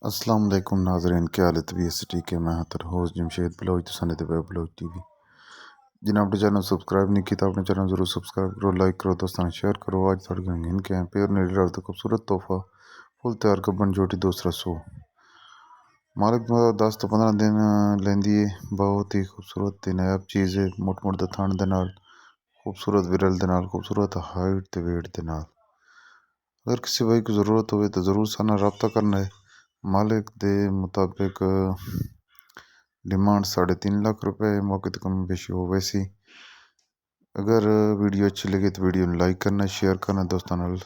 अस्सलाम वालेकुम नाज़रीन, क्या हाल है? तबीयत से ठीक है? मैं हतर होस्ट जमशेद बलोच तो सनत वेब बलोच टीवी। जिन्हें अपने चैनल सब्सक्राइब नहीं किया अपने चैनल जरूर सब्सक्राइब करो, लाइक करो, दोस्तों शेयर करो। आज थोड़ी गंगीन के हैं पेर ने तो खूबसूरत तोहफा फुल तैयार कर बन जोटी दूसरा सो मालिक 10 तो 15 दिन लेंदी है। बहुत ही खूबसूरत ते नायाब चीज़ है। मोट मोट थान दे नाल खूबसूरत विरल दे नाल खूबसूरत हाइट ते वेट दे नाल। अगर किसी भाई को ज़रूरत हो तो ज़रूर साना रब्ता करना है। मालिक दे मुताबिक डिमांड 3.5 लाख रुपए है। मौके तो कम बेशी हो वैसी। अगर वीडियो अच्छी लगे तो वीडियो में लाइक करना, शेयर करना दोस्तों नाल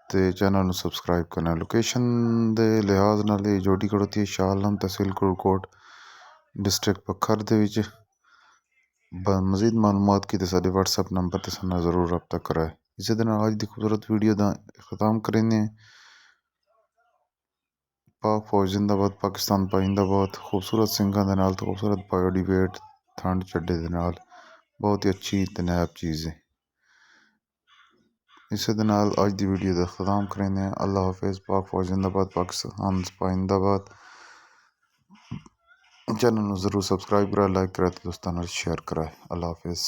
ते चैनल सब्सक्राइब करना। लोकेशन दे लिहाज नाल ये जोड़ी खड़ोती है शालम तहसील कुड़कोट डिस्ट्रिक्ट पखर दे विच। मजीद मालूमात की तो साडे व्हाट्सएप नंबर ते साना ज़रूर रब्ता कराए। इसी तरह आज की खूबसूरत वीडियो का अख्ताम करेंगे। पाक फौज जिंदाबाद, पाकिस्तान पाइंदाबाद। खूबसूरत सिंघां दे नाल तो खूबसूरत बॉडी वेट ठंड चड्डे दे नाल बहुत ही अच्छी ते नायाब चीज़ है। इसी दे नाल आज दी वीडियो का अख्ताम करेंगे। अल्लाह हाफिज़। पाक फौज जिंदाबाद, पाकिस्तान पाइंदाबाद। चैनल ज़रूर सब्सक्राइब करा, लाइक करा, दोस्तों शेयर कराए। अल्लाह हाफिज़।